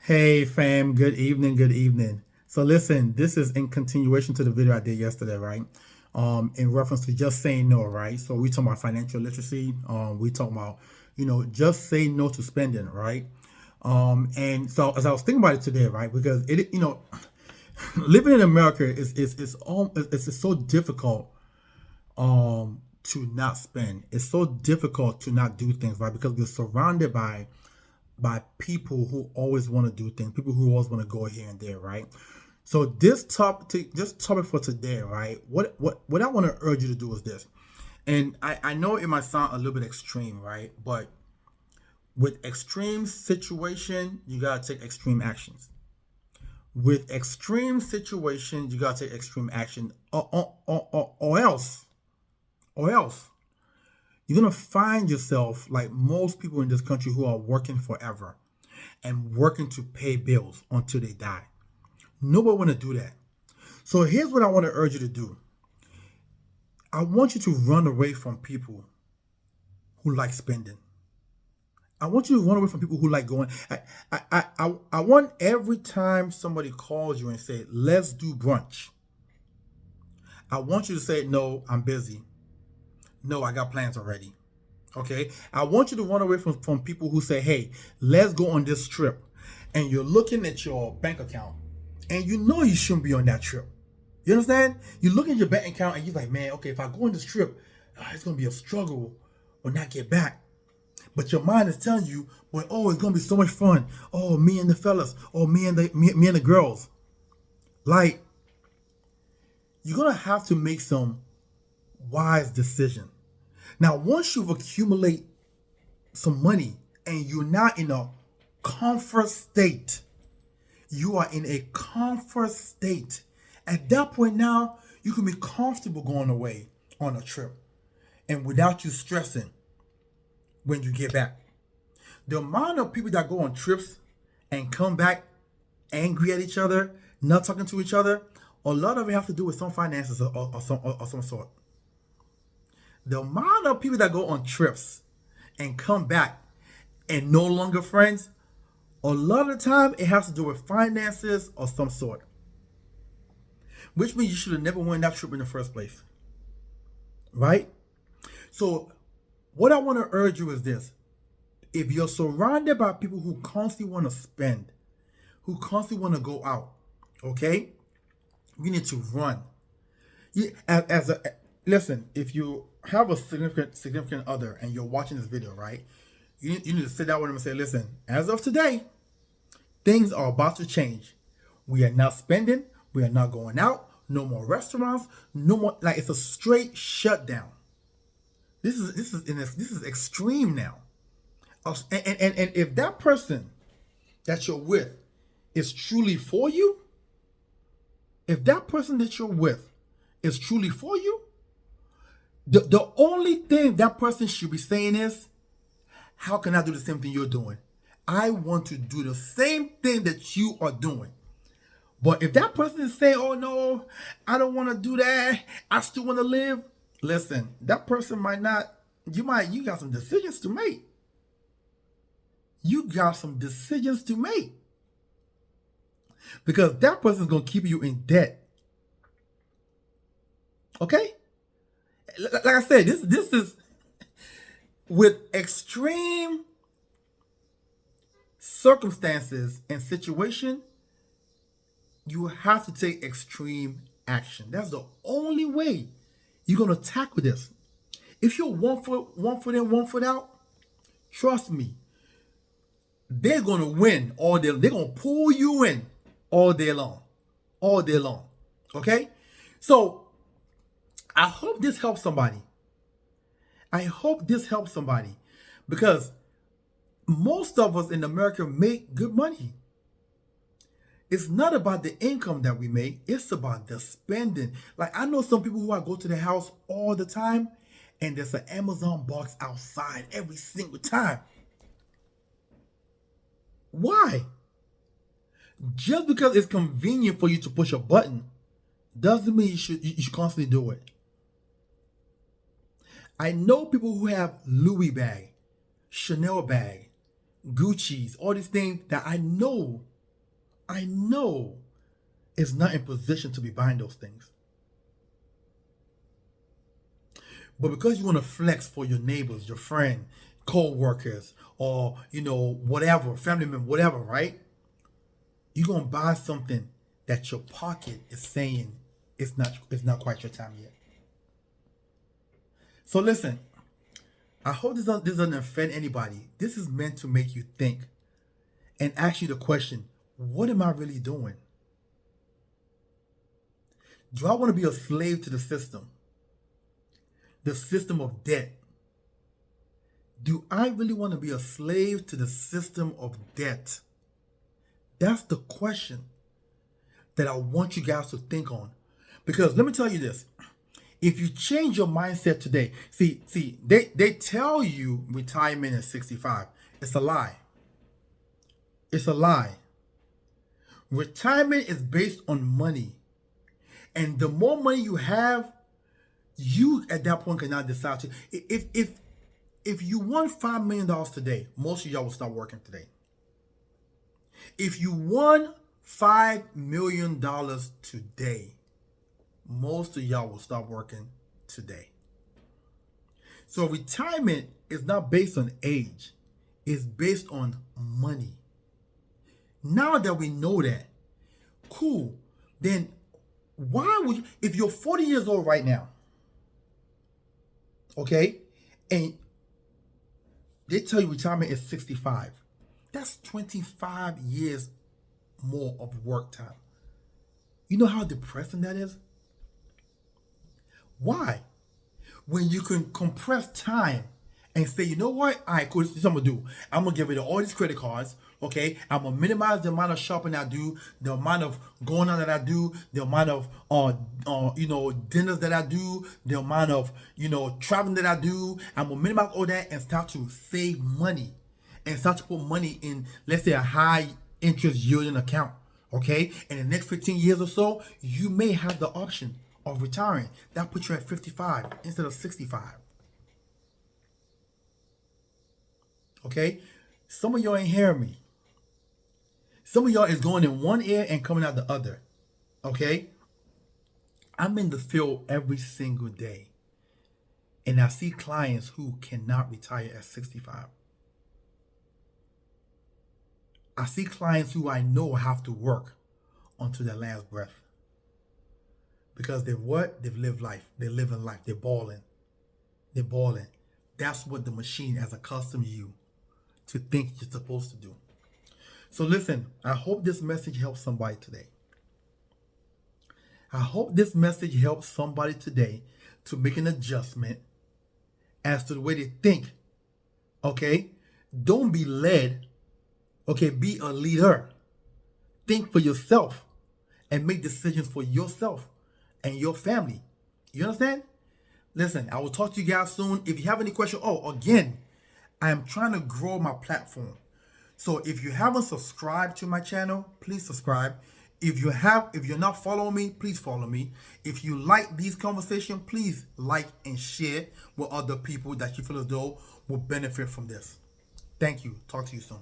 Hey fam, good evening, good evening. So listen, this is in continuation to the video I did yesterday, right? In reference to just saying no, right? So we talking about financial literacy. We talking about, just say no to spending, right? And so as I was thinking about it today, right? Because living in America is so difficult to not spend. It's so difficult to not do things, right? Because we're surrounded by people who always want to do things, people who always want to go here and there, right? So this topic for today, right? What I want to urge you to do is this, and I know it might sound a little bit extreme, right? But with extreme situation, you gotta take extreme actions. With extreme situation, you gotta take extreme action, or else you're gonna find yourself like most people in this country who are working forever and working to pay bills until they die. Nobody want to do that. So here's what I want to urge you to do. I want you to run away from people who like spending. I want you to run away from people who like going. I want every time somebody calls you and say, "Let's do brunch," I want you to say, "No, I'm busy. No, I got plans already." Okay. I want you to run away from people who say, "Hey, let's go on this trip," and you're looking at your bank account and you know you shouldn't be on that trip. You understand? You look at your bank account and you're like, man, okay, if I go on this trip, it's gonna be a struggle when I get back. But your mind is telling you, well, oh, it's gonna be so much fun. Oh, me and the fellas, or me and the girls. Like, you're gonna have to make some wise decision. Now, once you've accumulated some money and you're not in a comfort state, you are in a comfort state. At that point now, you can be comfortable going away on a trip and without you stressing when you get back. The amount of people that go on trips and come back angry at each other, not talking to each other, a lot of it have to do with some finances or some sort. The amount of people that go on trips and come back and no longer friends, a lot of the time it has to do with finances or some sort. Which means you should have never went that trip in the first place. Right? So what I want to urge you is this. If you're surrounded by people who constantly want to spend, who constantly want to go out, okay, you need to run. Listen, if you have a significant other and you're watching this video, right, you need to sit down with them and say, listen, as of today, things are about to change. We are not spending. We are not going out. No more restaurants. No more. Like, it's a straight shutdown. This is extreme now. And if that person that you're with is truly for you, if that person that you're with is truly for you, the only thing that person should be saying is, how can I do the same thing you're doing? I want to do the same thing that you are doing. But if that person is saying, oh no, I don't want to do that, I still want to live, listen, that person might not, you got some decisions to make. You got some decisions to make. Because that person is going to keep you in debt. Okay? Like I said, this is with extreme circumstances and situation, you have to take extreme action. That's the only way you're going to tackle this. If you're one foot in, one foot out, trust me, they're going to win all day. They're going to pull you in all day long. All day long. Okay? So, I hope this helps somebody. I hope this helps somebody. Because most of us in America make good money. It's not about the income that we make. It's about the spending. Like, I know some people who I go to the house all the time and there's an Amazon box outside every single time. Why? Just because it's convenient for you to push a button doesn't mean you should constantly do it. I know people who have Louis bag, Chanel bag, Gucci's, all these things that I know I know is not in position to be buying those things. But because you want to flex for your neighbors, your friend, co-workers, or whatever, family member, whatever, right? You're gonna buy something that your pocket is saying it's not quite your time yet. So listen, I hope this doesn't offend anybody. This is meant to make you think and ask you the question, what am I really doing? Do I want to be a slave to the system? The system of debt? Do I really want to be a slave to the system of debt? That's the question that I want you guys to think on. Because let me tell you this. If you change your mindset today, they tell you retirement is 65. It's a lie. It's a lie. Retirement is based on money. And the more money you have, you at that point cannot decide to. If you won $5 million today, most of y'all will start working today. If you won $5 million today, most of y'all will start working today. So retirement is not based on age. It's based on money. Now that we know that, cool, then why would you, if you're 40 years old right now, okay, and they tell you retirement is 65, that's 25 years more of work time. You know how depressing that is? Why? When you can compress time and say, you know what? All right, cool, this is what I'm gonna do. I'm gonna get rid of all these credit cards, okay? I'm gonna minimize the amount of shopping I do, the amount of going out that I do, the amount of dinners that I do, the amount of traveling that I do. I'm gonna minimize all that and start to save money and start to put money in, let's say, a high interest yielding account, okay? In the next 15 years or so, you may have the option of retiring. That puts you at 55 instead of 65. Okay? Some of y'all ain't hearing me. Some of y'all is going in one ear and coming out the other. Okay? I'm in the field every single day. And I see clients who cannot retire at 65. I see clients who I know have to work until their last breath. Because they've lived life. They're living life. They're balling. They're balling. That's what the machine has accustomed you to think you're supposed to do. So listen, I hope this message helps somebody today. I hope this message helps somebody today to make an adjustment as to the way they think. Okay? Don't be led. Okay? Be a leader. Think for yourself and make decisions for yourself and your family. You understand? Listen, I will talk to you guys soon. If you have any questions, again, I am trying to grow my platform. So if you haven't subscribed to my channel, please subscribe. If you're not following me, please follow me. If you like these conversations, please like and share with other people that you feel as though will benefit from this. Thank you. Talk to you soon.